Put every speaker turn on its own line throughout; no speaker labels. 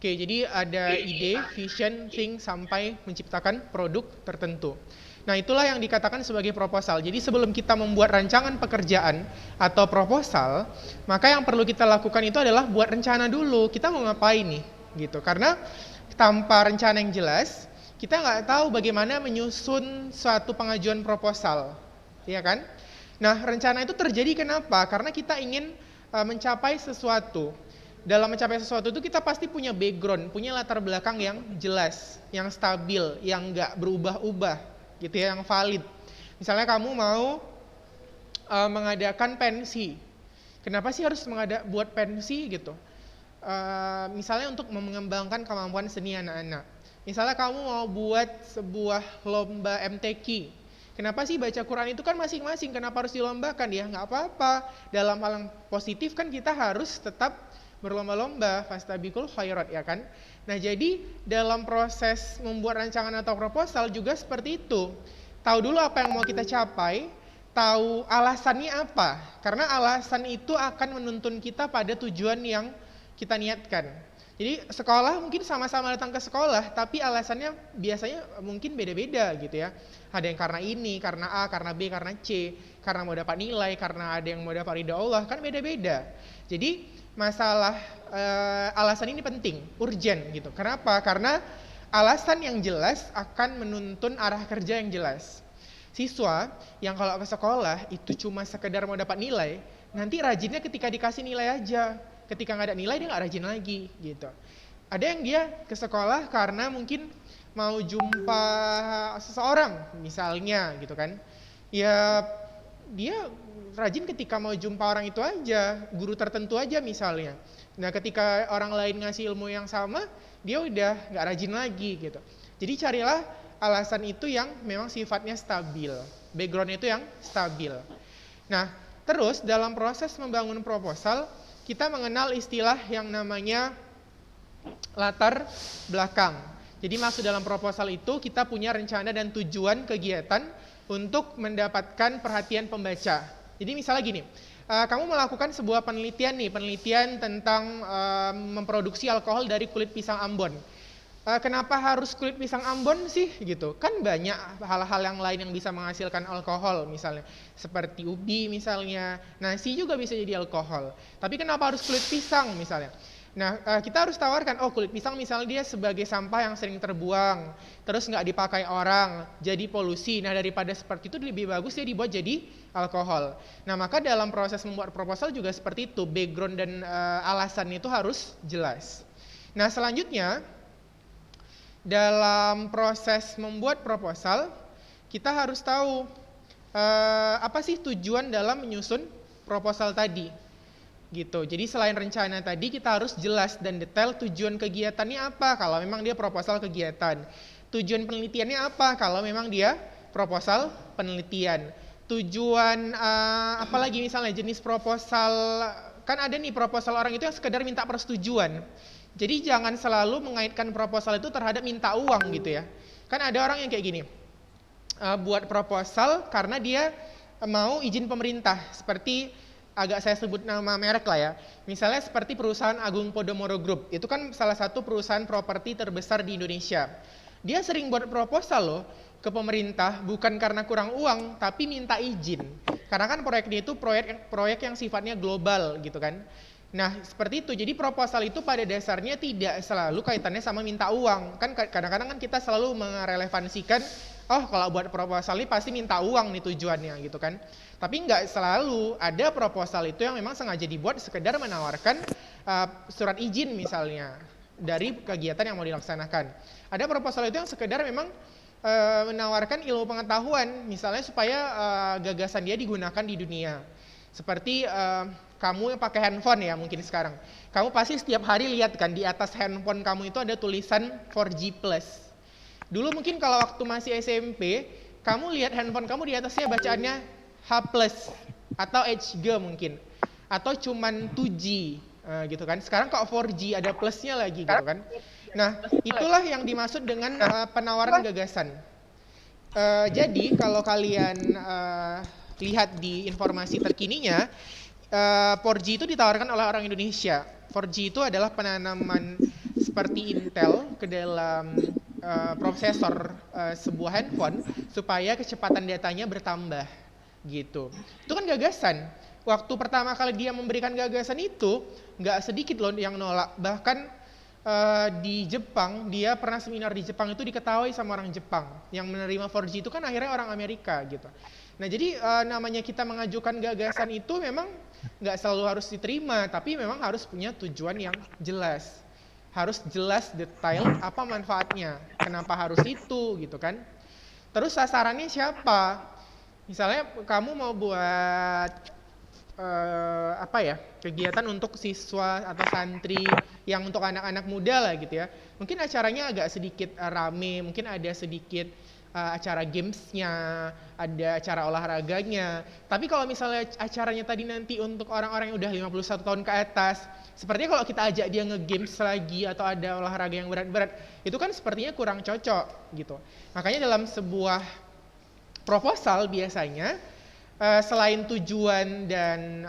Oke, jadi ada ide, vision, think, sampai menciptakan produk tertentu. Nah, itulah yang dikatakan sebagai proposal. Jadi sebelum kita membuat rancangan pekerjaan atau proposal, maka yang perlu kita lakukan itu adalah buat rencana dulu. Kita mau ngapain nih? Gitu. Karena tanpa rencana yang jelas, kita nggak tahu bagaimana menyusun suatu pengajuan proposal. Iya kan? Nah, rencana itu terjadi kenapa? Karena kita ingin mencapai sesuatu. Dalam mencapai sesuatu itu kita pasti punya background, punya latar belakang yang jelas, yang stabil, yang nggak berubah-ubah, gitu ya, yang valid. Misalnya kamu mau mengadakan pensi, kenapa sih harus buat pensi gitu? Misalnya untuk mengembangkan kemampuan seni anak-anak. Misalnya kamu mau buat sebuah lomba MTQ, kenapa sih baca Quran itu kan masing-masing, kenapa harus dilombakan? Ya nggak apa-apa, dalam hal yang positif kan kita harus tetap berlomba-lomba, fastabiqul khairat, ya kan? Nah, jadi dalam proses membuat rancangan atau proposal juga seperti itu. Tahu dulu apa yang mau kita capai, tahu alasannya apa. Karena alasan itu akan menuntun kita pada tujuan yang kita niatkan. Jadi sekolah mungkin sama-sama datang ke sekolah, tapi alasannya biasanya mungkin beda-beda gitu ya. Ada yang karena ini, karena A, karena B, karena C, karena mau dapat nilai, karena ada yang mau dapat ridha Allah, kan beda-beda. Jadi masalah alasan ini penting, urgent gitu. Kenapa? Karena alasan yang jelas akan menuntun arah kerja yang jelas. Siswa yang kalau ke sekolah itu cuma sekedar mau dapat nilai, nanti rajinnya ketika dikasih nilai aja. Ketika nggak ada nilai dia nggak rajin lagi gitu. Ada yang dia ke sekolah karena mungkin mau jumpa seseorang misalnya gitu kan. Ya dia rajin ketika mau jumpa orang itu aja, guru tertentu aja misalnya. Nah, ketika orang lain ngasih ilmu yang sama, dia udah nggak rajin lagi gitu. Jadi carilah alasan itu yang memang sifatnya stabil, background itu yang stabil. Nah, terus dalam proses membangun proposal, kita mengenal istilah yang namanya latar belakang. Jadi maksud dalam proposal itu kita punya rencana dan tujuan kegiatan untuk mendapatkan perhatian pembaca. Jadi misalnya gini, kamu melakukan sebuah penelitian tentang memproduksi alkohol dari kulit pisang Ambon. Kenapa harus kulit pisang Ambon sih gitu? Kan banyak hal-hal yang lain yang bisa menghasilkan alkohol, misalnya seperti ubi misalnya, nasi juga bisa jadi alkohol. Tapi kenapa harus kulit pisang misalnya? Nah, kita harus tawarkan, oh kulit pisang misalnya dia sebagai sampah yang sering terbuang, terus nggak dipakai orang, jadi polusi. Nah, daripada seperti itu lebih bagus dia dibuat jadi alkohol. Nah, maka dalam proses membuat proposal juga seperti itu, background dan alasan itu harus jelas. Nah, selanjutnya dalam proses membuat proposal, kita harus tahu apa sih tujuan dalam menyusun proposal tadi. Gitu. Jadi selain rencana tadi kita harus jelas dan detail tujuan kegiatannya apa kalau memang dia proposal kegiatan. Tujuan penelitiannya apa kalau memang dia proposal penelitian. Tujuan apalagi misalnya jenis proposal, kan ada nih proposal orang itu yang sekedar minta persetujuan. Jadi jangan selalu mengaitkan proposal itu terhadap minta uang gitu ya. Kan ada orang yang kayak gini, buat proposal karena dia mau izin pemerintah, seperti agak saya sebut nama merek lah ya. Misalnya seperti perusahaan Agung Podomoro Group, itu kan salah satu perusahaan properti terbesar di Indonesia. Dia sering buat proposal loh ke pemerintah, bukan karena kurang uang, tapi minta izin. Karena kan proyek dia itu proyek yang sifatnya global gitu kan. Nah, seperti itu. Jadi proposal itu pada dasarnya tidak selalu kaitannya sama minta uang. Kan kadang-kadang kan kita selalu merelevansikan, oh kalau buat proposal ini pasti minta uang nih tujuannya gitu kan. Tapi nggak selalu. Ada proposal itu yang memang sengaja dibuat sekedar menawarkan surat izin misalnya dari kegiatan yang mau dilaksanakan. Ada proposal itu yang sekedar memang menawarkan ilmu pengetahuan, misalnya supaya gagasan dia digunakan di dunia. Seperti kamu yang pakai handphone ya mungkin sekarang. Kamu pasti setiap hari lihat kan di atas handphone kamu itu ada tulisan 4G+. Dulu mungkin kalau waktu masih SMP, kamu lihat handphone kamu di atasnya bacaannya H+ atau HG mungkin. Atau cuman 2G gitu kan. Sekarang kok 4G ada plusnya lagi gitu kan. Nah, itulah yang dimaksud dengan penawaran gagasan. Jadi kalau kalian lihat di informasi terkininya, 4G itu ditawarkan oleh orang Indonesia. 4G itu adalah penanaman seperti Intel ke dalam prosesor sebuah handphone supaya kecepatan datanya bertambah gitu. Itu kan gagasan. Waktu pertama kali dia memberikan gagasan itu, nggak sedikit loh yang nolak. Bahkan di Jepang, dia pernah seminar di Jepang itu diketahui sama orang Jepang. Yang menerima 4G itu kan akhirnya orang Amerika gitu. Nah jadi namanya kita mengajukan gagasan itu memang nggak selalu harus diterima, tapi memang harus punya tujuan yang jelas. Harus jelas detail apa manfaatnya, kenapa harus itu gitu kan. Terus sasarannya siapa? Misalnya kamu mau buat kegiatan untuk siswa atau santri yang untuk anak-anak muda lah gitu ya. Mungkin acaranya agak sedikit rame, mungkin ada sedikit acara gamesnya, ada acara olahraganya. Tapi kalau misalnya acaranya tadi nanti untuk orang-orang yang udah 51 tahun ke atas, sepertinya kalau kita ajak dia nge-games lagi atau ada olahraga yang berat-berat, itu kan sepertinya kurang cocok gitu. Makanya dalam sebuah proposal biasanya selain tujuan dan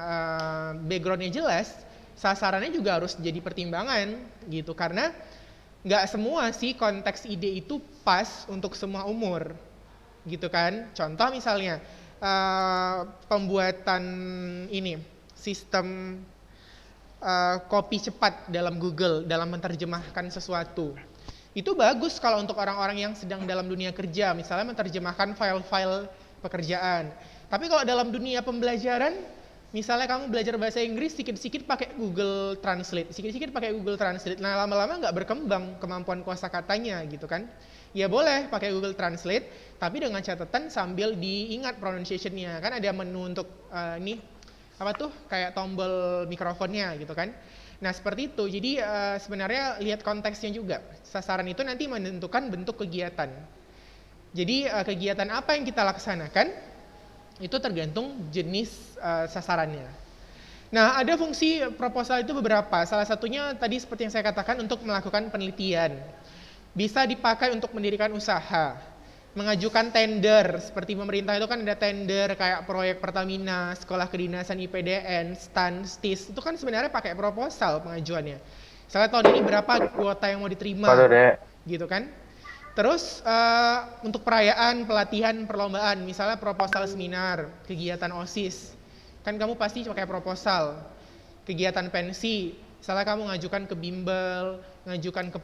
backgroundnya jelas, sasarannya juga harus jadi pertimbangan gitu, karena nggak semua sih konteks ide itu pas untuk semua umur gitu kan. Contoh misalnya pembuatan ini sistem copy cepat dalam Google dalam menerjemahkan sesuatu. Itu bagus kalau untuk orang-orang yang sedang dalam dunia kerja, misalnya menerjemahkan file-file pekerjaan. Tapi kalau dalam dunia pembelajaran, misalnya kamu belajar bahasa Inggris, sikit-sikit pakai Google Translate, sikit-sikit pakai Google Translate. Nah, lama-lama nggak berkembang kemampuan kosakatanya gitu kan. Ya boleh pakai Google Translate, tapi dengan catatan sambil diingat pronunciation-nya. Kan ada menu untuk kayak tombol mikrofonnya gitu kan. Nah, seperti itu. Jadi sebenarnya lihat konteksnya juga. Sasaran itu nanti menentukan bentuk kegiatan. Jadi kegiatan apa yang kita laksanakan itu tergantung jenis sasarannya. Nah, ada fungsi proposal itu beberapa. Salah satunya tadi seperti yang saya katakan untuk melakukan penelitian. Bisa dipakai untuk mendirikan usaha. Mengajukan tender, seperti pemerintah itu kan ada tender kayak proyek Pertamina, Sekolah Kedinasan IPDN, STAN, STIS. Itu kan sebenarnya pakai proposal pengajuannya. Misalnya tahun ini berapa kuota yang mau diterima, gitu kan. Terus untuk perayaan, pelatihan, perlombaan, misalnya proposal seminar, kegiatan OSIS, kan kamu pasti pakai proposal. Kegiatan pensi, misalnya kamu ngajukan ke bimbel, ngajukan ke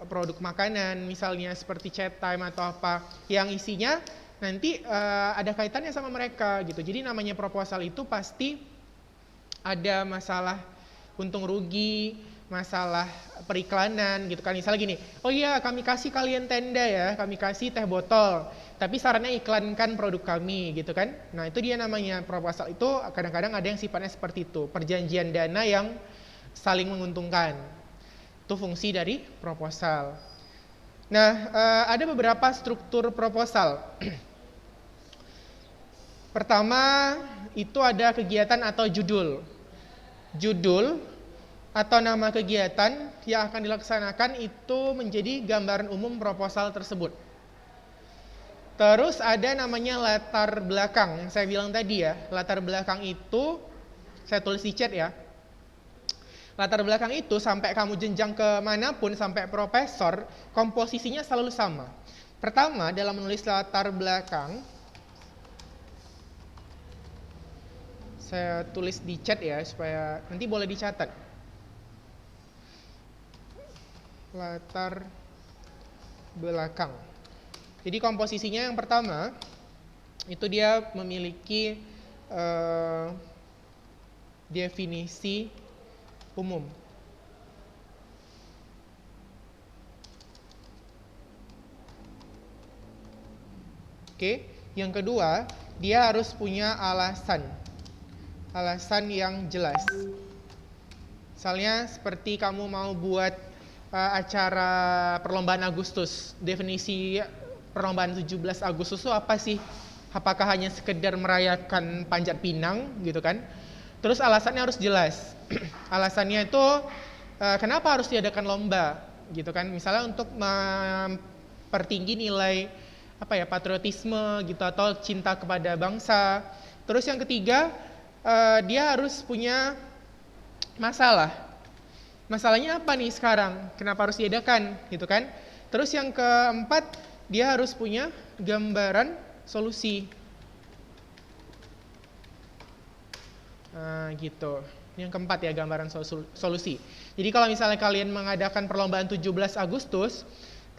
produk makanan, misalnya seperti chat time atau apa, yang isinya nanti ada kaitannya sama mereka gitu. Jadi namanya proposal itu pasti ada masalah untung rugi, masalah periklanan gitu kan. Misalnya gini, oh iya kami kasih kalian tenda ya, kami kasih teh botol, tapi sarannya iklankan produk kami gitu kan. Nah itu dia namanya proposal. Itu kadang-kadang ada yang sifatnya seperti itu, perjanjian dana yang saling menguntungkan. Itu fungsi dari proposal. Nah ada beberapa struktur proposal. Pertama itu ada kegiatan atau judul. Judul atau nama kegiatan yang akan dilaksanakan itu menjadi gambaran umum proposal tersebut. Terus ada namanya latar belakang, yang saya bilang tadi ya, latar belakang itu, saya tulis di chat ya. Latar belakang itu sampai kamu jenjang ke manapun, sampai profesor, komposisinya selalu sama. Pertama, dalam menulis latar belakang, saya tulis di chat ya, supaya nanti boleh dicatat. Latar belakang. Jadi komposisinya yang pertama itu dia memiliki definisi umum. Oke, yang kedua dia harus punya alasan yang jelas. Misalnya seperti kamu mau buat acara perlombaan Agustus. Definisi perlombaan 17 Agustus itu apa sih? Apakah hanya sekedar merayakan Panjat Pinang gitu kan? Terus alasannya harus jelas. Alasannya itu kenapa harus diadakan lomba gitu kan? Misalnya untuk mempertinggi nilai patriotisme gitu atau cinta kepada bangsa. Terus yang ketiga dia harus punya masalah. Masalahnya apa nih sekarang? Kenapa harus diadakan? Gitu kan? Terus yang keempat, dia harus punya gambaran solusi. Nah, gitu. Yang keempat ya, gambaran solusi. Jadi kalau misalnya kalian mengadakan perlombaan 17 Agustus,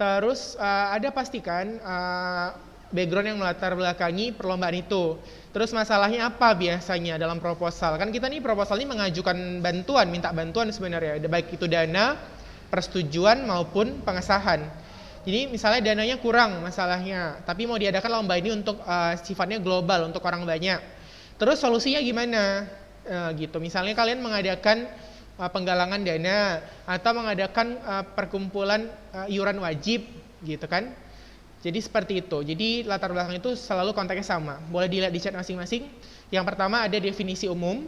terus ada pastikan background yang melatar belakangi perlombaan itu. Terus masalahnya apa biasanya dalam proposal? Kan kita nih proposal ini mengajukan bantuan, minta bantuan sebenarnya, baik itu dana, persetujuan maupun pengesahan. Jadi misalnya dananya kurang masalahnya, tapi mau diadakan lomba ini untuk sifatnya global, untuk orang banyak. Terus solusinya gimana? Gitu. Misalnya kalian mengadakan penggalangan dana atau mengadakan perkumpulan iuran wajib, gitu kan? Jadi seperti itu. Jadi latar belakang itu selalu konteksnya sama. Boleh dilihat di chat masing-masing. Yang pertama ada definisi umum,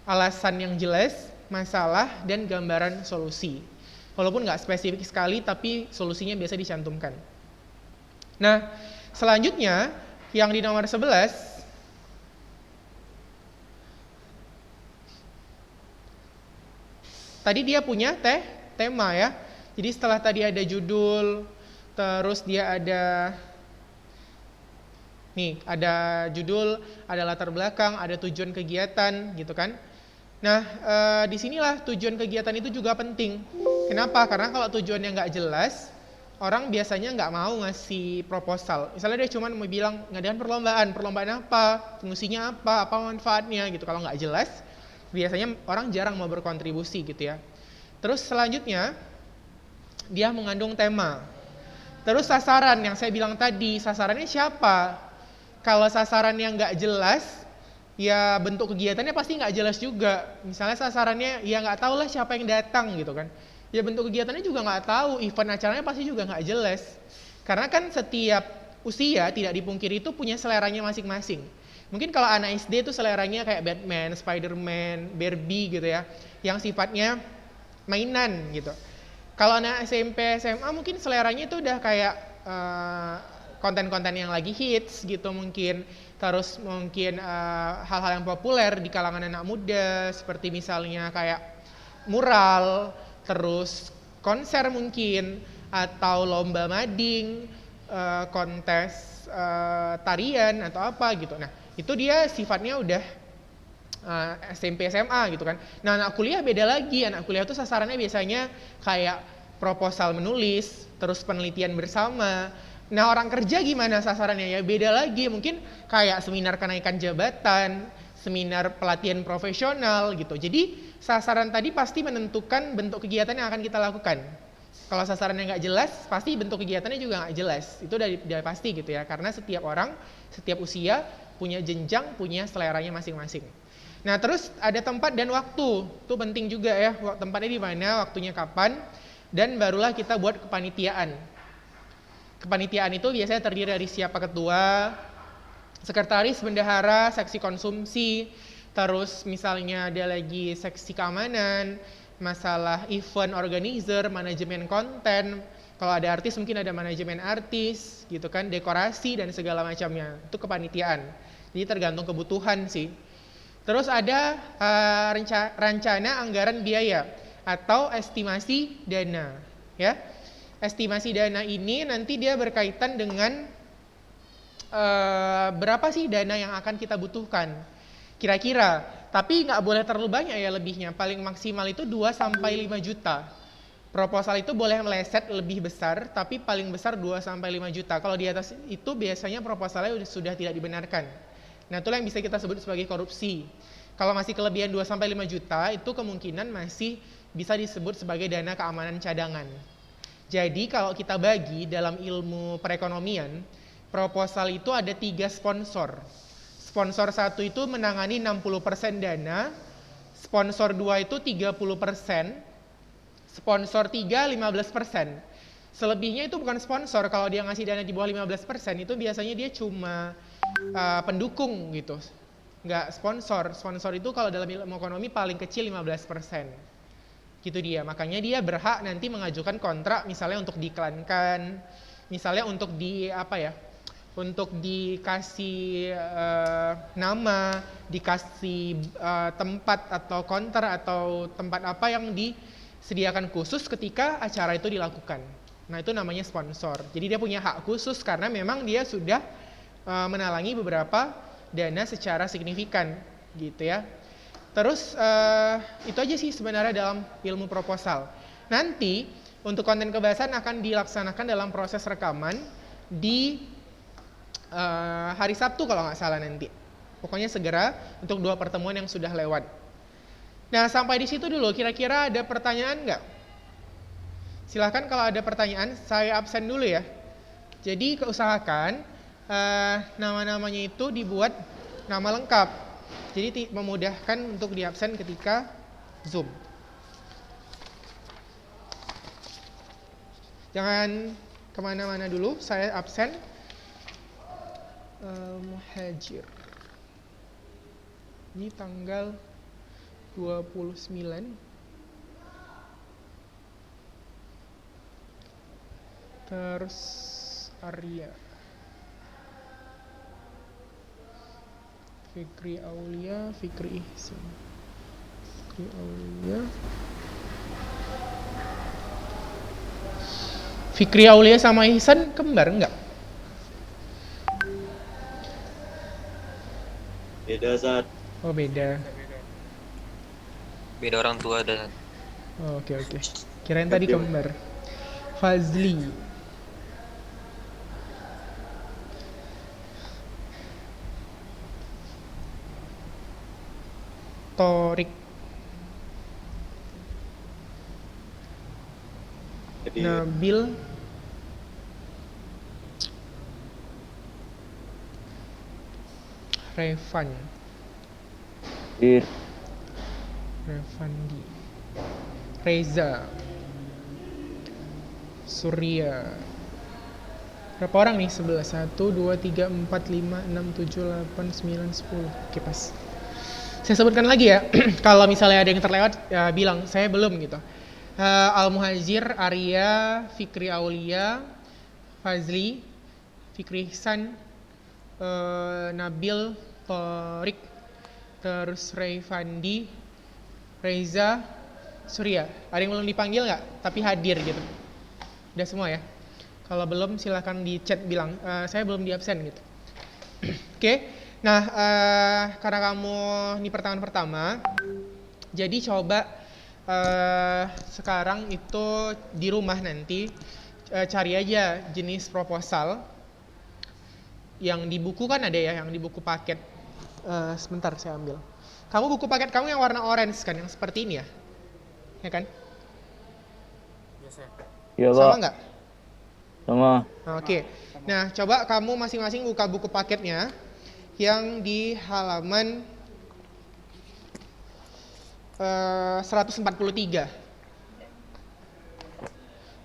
alasan yang jelas, masalah, dan gambaran solusi. Walaupun nggak spesifik sekali, tapi solusinya biasa dicantumkan. Nah, selanjutnya yang di nomor 11, tadi dia punya tema ya. Jadi setelah tadi ada judul, terus dia ada judul, ada latar belakang, ada tujuan kegiatan, gitu kan. Nah, disinilah tujuan kegiatan itu juga penting. Kenapa? Karena kalau tujuannya nggak jelas, orang biasanya nggak mau ngasih proposal. Misalnya dia cuma mau bilang ngadain perlombaan apa, fungsinya apa manfaatnya gitu. Kalau nggak jelas, biasanya orang jarang mau berkontribusi gitu ya. Terus selanjutnya, dia mengandung tema. Terus sasaran yang saya bilang tadi, sasarannya siapa? Kalau sasaran yang nggak jelas, ya bentuk kegiatannya pasti nggak jelas juga. Misalnya sasarannya, ya nggak tahu lah siapa yang datang gitu kan. Ya bentuk kegiatannya juga nggak tahu, event acaranya pasti juga nggak jelas. Karena kan setiap usia tidak dipungkiri itu punya seleranya masing-masing. Mungkin kalau anak SD itu seleranya kayak Batman, Spider-Man, Barbie gitu ya, yang sifatnya mainan gitu. Kalau anak SMP, SMA mungkin seleranya itu udah kayak konten-konten yang lagi hits gitu mungkin. Terus mungkin hal-hal yang populer di kalangan anak muda, seperti misalnya kayak mural, terus konser mungkin, atau lomba mading, kontes tarian atau apa gitu. Nah, itu dia sifatnya udah SMP SMA gitu kan. Nah, anak kuliah beda lagi. Anak kuliah itu sasarannya biasanya kayak proposal menulis, terus penelitian bersama. Nah, orang kerja gimana sasarannya? Ya beda lagi. Mungkin kayak seminar kenaikan jabatan, seminar pelatihan profesional gitu. Jadi sasaran tadi pasti menentukan bentuk kegiatan yang akan kita lakukan. Kalau sasarannya nggak jelas, pasti bentuk kegiatannya juga nggak jelas. Itu udah pasti gitu ya. Karena setiap orang, setiap usia punya jenjang, punya seleranya masing-masing. Nah, terus ada tempat dan waktu. Itu penting juga ya. Tempatnya di mana, waktunya kapan, dan barulah kita buat kepanitiaan. Kepanitiaan itu biasanya terdiri dari siapa ketua, sekretaris, bendahara, seksi konsumsi, terus misalnya ada lagi seksi keamanan, masalah event organizer, manajemen konten. Kalau ada artis mungkin ada manajemen artis, gitu kan, dekorasi dan segala macamnya. Itu kepanitiaan. Jadi tergantung kebutuhan sih. Terus ada rencana anggaran biaya atau estimasi dana, ya. Estimasi dana ini nanti dia berkaitan dengan berapa sih dana yang akan kita butuhkan kira-kira. Tapi nggak boleh terlalu banyak ya lebihnya. Paling maksimal itu 2-5 juta. Proposal itu boleh meleset lebih besar, tapi paling besar 2-5 juta. Kalau di atas itu biasanya proposalnya sudah tidak dibenarkan. Nah, itulah yang bisa kita sebut sebagai korupsi. Kalau masih kelebihan 2-5 juta, itu kemungkinan masih bisa disebut sebagai dana keamanan cadangan. Jadi kalau kita bagi dalam ilmu perekonomian, proposal itu ada 3 sponsor. Sponsor 1 itu menangani 60% dana, sponsor 2 itu 30%, sponsor 3 15%. Selebihnya itu bukan sponsor. Kalau dia ngasih dana di bawah 15%, itu biasanya dia cuma pendukung gitu, nggak sponsor. Sponsor itu kalau dalam ilmu ekonomi paling kecil 15%. Gitu dia. Makanya dia berhak nanti mengajukan kontrak misalnya untuk diiklankan, misalnya untuk untuk dikasih nama, dikasih tempat atau counter atau tempat apa yang sediakan khusus ketika acara itu dilakukan. Nah, itu namanya sponsor. Jadi dia punya hak khusus karena memang dia sudah menalangi beberapa dana secara signifikan gitu ya. Terus itu aja sih sebenarnya dalam ilmu proposal. Nanti untuk konten kebahasan akan dilaksanakan dalam proses rekaman di hari Sabtu kalau nggak salah nanti. Pokoknya segera untuk 2 pertemuan yang sudah lewat. Nah, sampai di situ dulu. Kira-kira ada pertanyaan nggak? Silahkan kalau ada pertanyaan, saya absen dulu ya. Jadi keusahakan nama-namanya itu dibuat nama lengkap. Jadi memudahkan untuk diabsen ketika Zoom. Jangan kemana-mana dulu, saya absen. Muhajir. Ini tanggal 29. Terus Arya. Fikri Aulia, Fikri Ihsan. Fikri Aulia. Fikri Aulia sama Ihsan kembar enggak?
Beda saat.
Oh, beda.
Beda orang tua dan
Oh, oke. Kirain tadi kembar. Fazli. Torik.
Jadi
Nabil. Revan. Revandi. Reza. Surya. Berapa orang nih? 11. 1, 2, 3, 4, 5, 6, 7, 8, 9, 10. Oke, pas. Saya sebutkan lagi ya. Kalau misalnya ada yang terlewat, ya bilang, saya belum gitu. Al-Muhajir, Arya, Fikri Aulia, Fazli, Fikri Ihsan, Nabil, Torik, terus Revandi, Reza, Surya. Ada yang belum dipanggil nggak? Tapi hadir gitu. Udah semua ya? Kalau belum silahkan di chat bilang, saya belum di absen gitu. Oke. Nah, karena kamu ini pertemuan pertama, jadi coba sekarang itu di rumah nanti cari aja jenis proposal yang di buku kan ada ya, yang di buku paket. Sebentar saya ambil. Kamu buku paket kamu yang warna orange kan, yang seperti ini ya? Ya kan?
Iya, Pak.
Sama nggak?
Sama.
Oke. Nah, coba kamu masing-masing buka buku paketnya yang di halaman 143.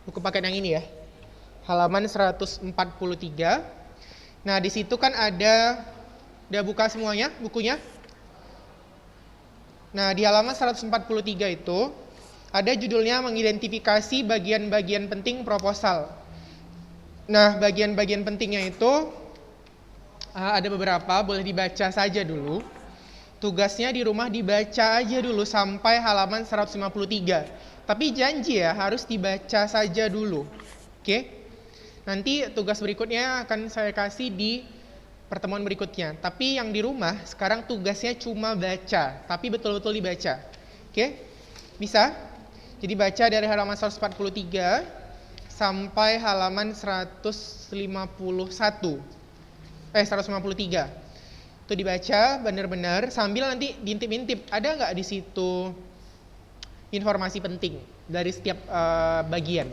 Buku paket yang ini ya. Halaman 143. Nah, di situ kan ada, udah buka semuanya bukunya? Nah, di halaman 143 itu ada judulnya mengidentifikasi bagian-bagian penting proposal. Nah, bagian-bagian pentingnya itu ada beberapa, boleh dibaca saja dulu. Tugasnya di rumah dibaca aja dulu sampai halaman 153. Tapi janji ya, harus dibaca saja dulu. Oke? Nanti tugas berikutnya akan saya kasih di pertemuan berikutnya. Tapi yang di rumah, sekarang tugasnya cuma baca. Tapi betul-betul dibaca. Oke? Bisa? Jadi baca dari halaman 143 sampai halaman 153. Itu dibaca benar-benar sambil nanti diintip-intip. Ada nggak di situ informasi penting dari setiap bagian?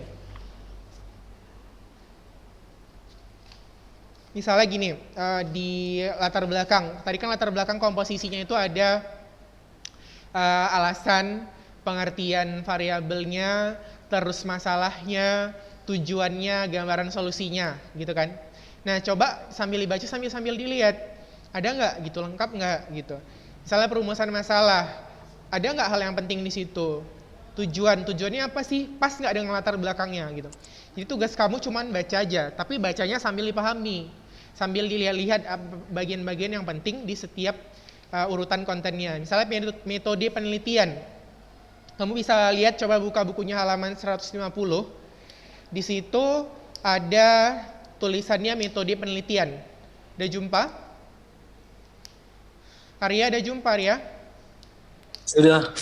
Misalnya gini, di latar belakang. Tadi kan latar belakang komposisinya itu ada alasan, pengertian variabelnya, terus masalahnya, tujuannya, gambaran solusinya, gitu kan. Nah, coba sambil dibaca sambil dilihat, ada nggak gitu, lengkap nggak gitu. Misalnya perumusan masalah, ada nggak hal yang penting di situ? Tujuannya apa sih? Pas nggak dengan latar belakangnya gitu. Jadi tugas kamu cuman baca aja, tapi bacanya sambil dipahami, sambil dilihat-lihat bagian-bagian yang penting di setiap urutan kontennya. Misalnya metode penelitian. Kamu bisa lihat, coba buka bukunya halaman 150. Di situ ada tulisannya metode penelitian. Udah jumpa? Arya, udah jumpa Arya?
Sudah.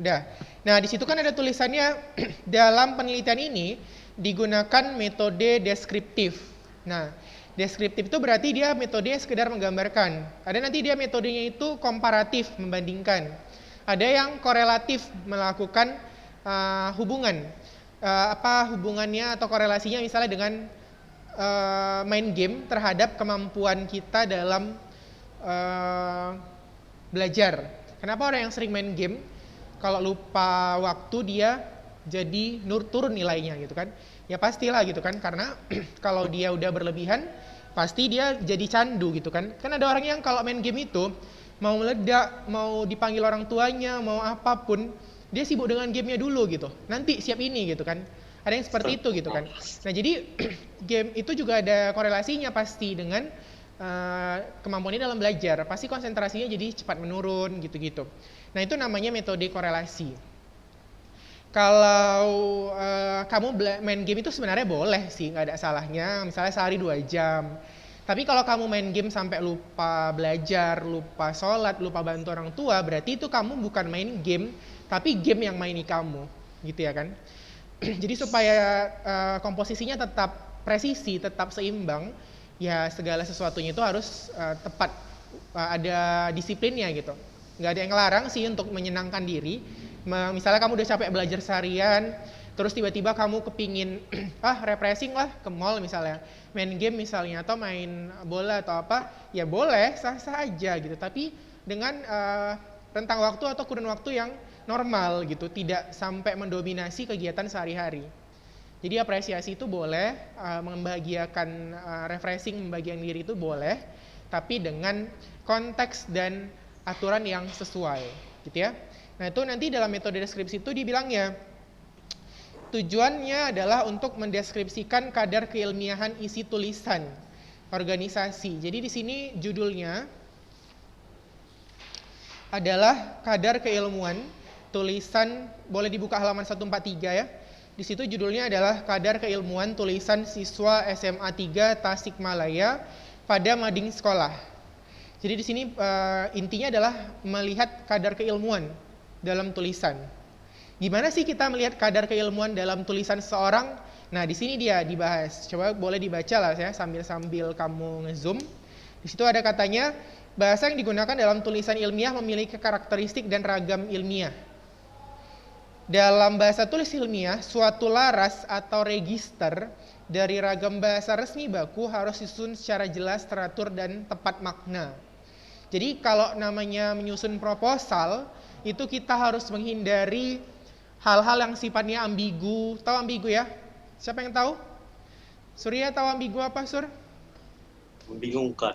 Udah. Nah, di situ kan ada tulisannya dalam penelitian ini digunakan metode deskriptif. Nah, deskriptif itu berarti dia metodenya sekedar menggambarkan. Ada nanti dia metodenya itu komparatif, membandingkan. Ada yang korelatif, melakukan hubungan. Apa hubungannya atau korelasinya misalnya dengan main game terhadap kemampuan kita dalam belajar. Kenapa orang yang sering main game kalau lupa waktu dia jadi turun nilainya gitu kan? Ya pastilah gitu kan, karena kalau dia udah berlebihan pasti dia jadi candu gitu kan. Kan ada orang yang kalau main game itu mau meledak, mau dipanggil orang tuanya, mau apapun, dia sibuk dengan gamenya dulu gitu. Nanti siap ini gitu kan. Ada yang seperti itu gitu kan. Nah jadi game itu juga ada korelasinya pasti dengan kemampuannya dalam belajar. Pasti konsentrasinya jadi cepat menurun gitu-gitu. Nah itu namanya metode korelasi. Kalau kamu main game itu sebenarnya boleh sih, nggak ada salahnya. Misalnya sehari 2 jam. Tapi kalau kamu main game sampai lupa belajar, lupa sholat, lupa bantu orang tua, berarti itu kamu bukan main game, tapi game yang maini kamu, gitu ya kan? Jadi supaya komposisinya tetap presisi, tetap seimbang, ya segala sesuatunya itu harus tepat, ada disiplinnya gitu. Nggak ada yang ngelarang sih untuk menyenangkan diri. Misalnya kamu udah capek belajar seharian, terus tiba-tiba kamu kepingin refreshing lah ke mall misalnya, main game misalnya atau main bola atau apa, ya boleh, sah-sah aja gitu. Tapi dengan rentang waktu atau kurun waktu yang normal gitu, tidak sampai mendominasi kegiatan sehari-hari. Jadi apresiasi itu boleh, membahagiakan refreshing, membahagiakan diri itu boleh, tapi dengan konteks dan aturan yang sesuai, gitu ya. Nah itu nanti dalam metode deskripsi itu dibilangnya, tujuannya adalah untuk mendeskripsikan kadar keilmiahan isi tulisan organisasi. Jadi di sini judulnya adalah kadar keilmuan tulisan, boleh dibuka halaman 143 ya. Di situ judulnya adalah kadar keilmuan tulisan siswa SMA 3 Tasikmalaya pada mading sekolah. Jadi di sini intinya adalah melihat kadar keilmuan dalam tulisan. Gimana sih kita melihat kadar keilmuan dalam tulisan seseorang? Nah, di sini dia dibahas. Coba boleh dibaca lah ya sambil kamu nge-zoom. Di situ ada katanya, bahasa yang digunakan dalam tulisan ilmiah memiliki karakteristik dan ragam ilmiah. Dalam bahasa tulis ilmiah, suatu laras atau register dari ragam bahasa resmi baku harus disusun secara jelas, teratur, dan tepat makna. Jadi kalau namanya menyusun proposal, itu kita harus menghindari hal-hal yang sifatnya ambigu. Tahu ambigu ya? Siapa yang tahu? Surya tahu ambigu apa, Sur?
Membingungkan.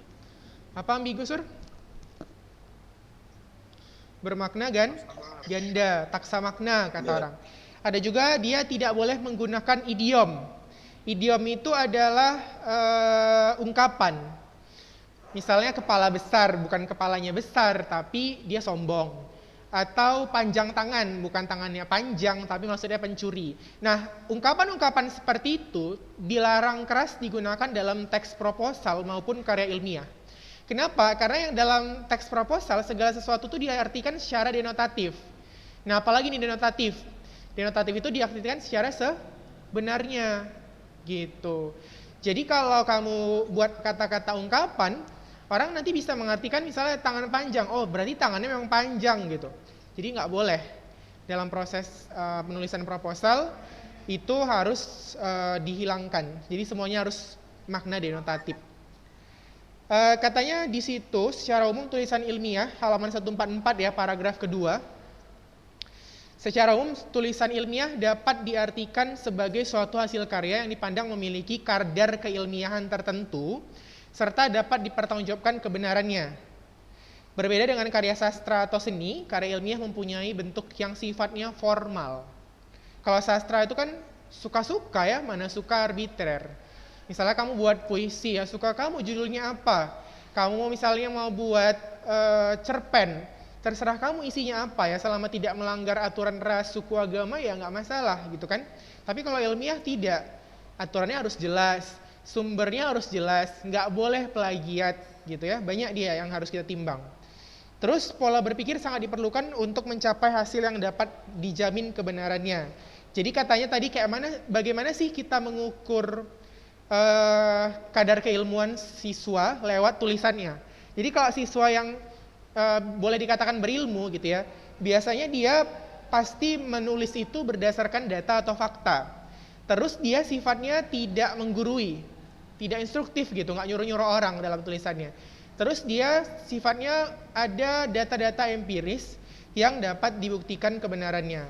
Apa ambigu, Sur? Bermakna ganda, taksa makna kata orang. Ada juga dia tidak boleh menggunakan idiom. Idiom itu adalah ungkapan. Misalnya kepala besar, bukan kepalanya besar, tapi dia sombong. Atau panjang tangan, bukan tangannya panjang, tapi maksudnya pencuri. Nah, ungkapan-ungkapan seperti itu dilarang keras digunakan dalam teks proposal maupun karya ilmiah. Kenapa? Karena yang dalam teks proposal, segala sesuatu itu diartikan secara denotatif. Nah, apalagi ini denotatif? Denotatif itu diartikan secara sebenarnya, gitu. Jadi kalau kamu buat kata-kata ungkapan, orang nanti bisa mengartikan misalnya tangan panjang, oh berarti tangannya memang panjang gitu. Jadi nggak boleh dalam proses penulisan proposal itu harus dihilangkan. Jadi semuanya harus makna denotatif. Katanya di situ secara umum tulisan ilmiah halaman 144 ya, paragraf kedua. Secara umum tulisan ilmiah dapat diartikan sebagai suatu hasil karya yang dipandang memiliki kadar keilmiahan tertentu serta dapat dipertanggungjawabkan kebenarannya. Berbeda dengan karya sastra atau seni, karya ilmiah mempunyai bentuk yang sifatnya formal. Kalau sastra itu kan suka-suka ya, mana suka arbitrer. Misalnya kamu buat puisi, ya suka kamu judulnya apa? Kamu misalnya mau buat cerpen, terserah kamu isinya apa ya, selama tidak melanggar aturan ras, suku, agama ya nggak masalah gitu kan. Tapi kalau ilmiah tidak, aturannya harus jelas, sumbernya harus jelas, nggak boleh plagiat gitu ya. Banyak dia yang harus kita timbang. Terus pola berpikir sangat diperlukan untuk mencapai hasil yang dapat dijamin kebenarannya. Jadi katanya tadi bagaimana sih kita mengukur kadar keilmuan siswa lewat tulisannya. Jadi kalau siswa yang boleh dikatakan berilmu gitu ya, biasanya dia pasti menulis itu berdasarkan data atau fakta. Terus dia sifatnya tidak menggurui, tidak instruktif gitu, nggak nyuruh-nyuruh orang dalam tulisannya. Terus dia sifatnya ada data-data empiris yang dapat dibuktikan kebenarannya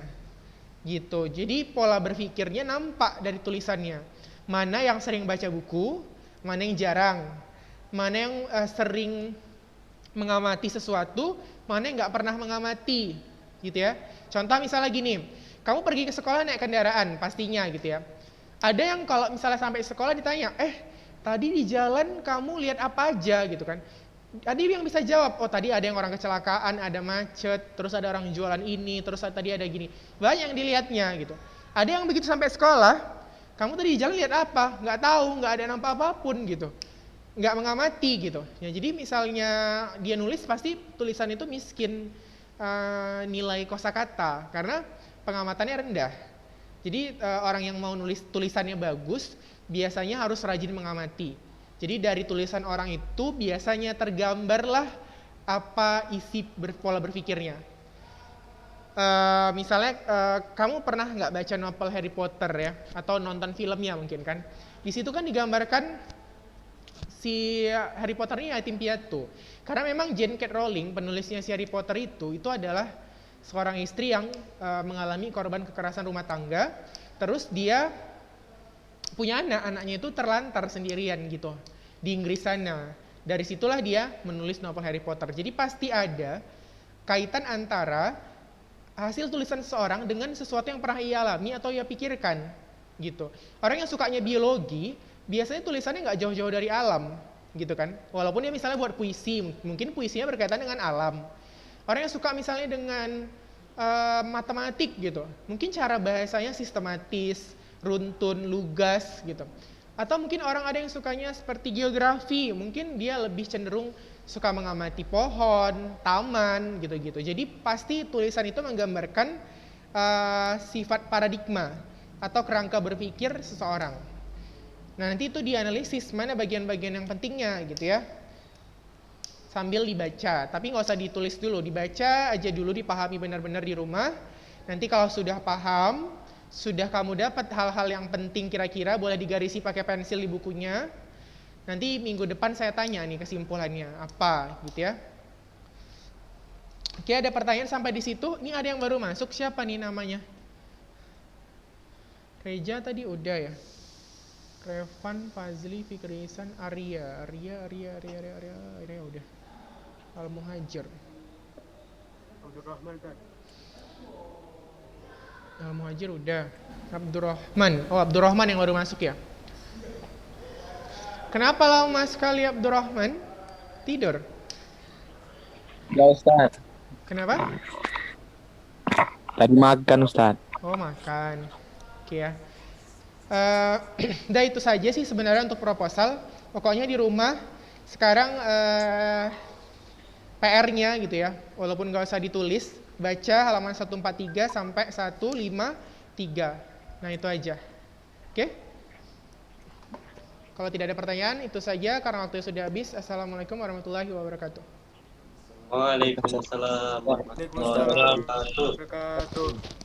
gitu. Jadi pola berpikirnya nampak dari tulisannya. Mana yang sering baca buku, mana yang jarang, mana yang sering mengamati sesuatu, mana yang nggak pernah mengamati, gitu ya. Contoh misalnya gini, kamu pergi ke sekolah naik kendaraan, pastinya gitu ya. Ada yang kalau misalnya sampai sekolah ditanya, tadi di jalan kamu lihat apa aja gitu kan. Tadi yang bisa jawab, oh tadi ada yang orang kecelakaan, ada macet, terus ada orang jualan ini, terus tadi ada gini. Banyak yang dilihatnya gitu. Ada yang begitu sampai sekolah, kamu tadi di jalan lihat apa? Nggak tahu, nggak ada nampak apapun gitu. Nggak mengamati gitu. Ya, jadi misalnya dia nulis pasti tulisan itu miskin nilai kosakata karena pengamatannya rendah. Jadi orang yang mau nulis tulisannya bagus biasanya harus rajin mengamati. Jadi dari tulisan orang itu biasanya tergambarlah apa isi pola berpikirnya. Misalnya kamu pernah nggak baca novel Harry Potter ya, atau nonton filmnya mungkin kan? Di situ kan digambarkan si Harry Potter ini yatim piatu. Karena memang J.K. Rowling, penulisnya si Harry Potter itu adalah seorang istri yang mengalami korban kekerasan rumah tangga. Terus dia punya anaknya itu terlantar sendirian gitu di Inggris sana. Dari situlah dia menulis novel Harry Potter. Jadi pasti ada kaitan antara hasil tulisan seseorang dengan sesuatu yang pernah ia alami atau ia pikirkan gitu. Orang yang sukanya biologi biasanya tulisannya nggak jauh-jauh dari alam gitu kan. Walaupun dia misalnya buat puisi, mungkin puisinya berkaitan dengan alam. Orang yang suka misalnya dengan matematik gitu, mungkin cara bahasanya sistematis, runtun, lugas gitu. Atau mungkin orang ada yang sukanya seperti geografi, mungkin dia lebih cenderung suka mengamati pohon, taman gitu-gitu. Jadi pasti tulisan itu menggambarkan sifat paradigma atau kerangka berpikir seseorang. Nah nanti itu dianalisis mana bagian-bagian yang pentingnya gitu ya, sambil dibaca. Tapi nggak usah ditulis dulu, dibaca aja dulu, dipahami benar-benar di rumah. Nanti kalau sudah paham, sudah kamu dapat hal-hal yang penting kira-kira, boleh digarisi pakai pensil di bukunya. Nanti minggu depan saya tanya nih kesimpulannya apa gitu ya. Oke, ada pertanyaan sampai di situ. Ini ada yang baru masuk, siapa nih namanya? Reja tadi udah ya. Revan, Fazli, Fikri Ihsan, Arya udah. Al Muhajir.
Abdurrahman kan?
Al Muhajir udah. Abdurrahman. Oh, Abdurrahman yang baru masuk ya. Kenapa lama sekali Abdurrahman? Tidur?
Ya Ustaz.
Kenapa?
Tadi makan Ustaz.
Oh, makan. Oke ya. Udah itu saja sih sebenarnya untuk proposal. Pokoknya di rumah sekarang PR-nya gitu ya, walaupun nggak usah ditulis, baca halaman 143 sampai 153. Nah itu aja. Oke? Kalau tidak ada pertanyaan, itu saja karena waktu sudah habis. Assalamualaikum warahmatullahi wabarakatuh.
Waalaikumsalam warahmatullahi
Waalaikumsalam
wabarakatuh.
wabarakatuh.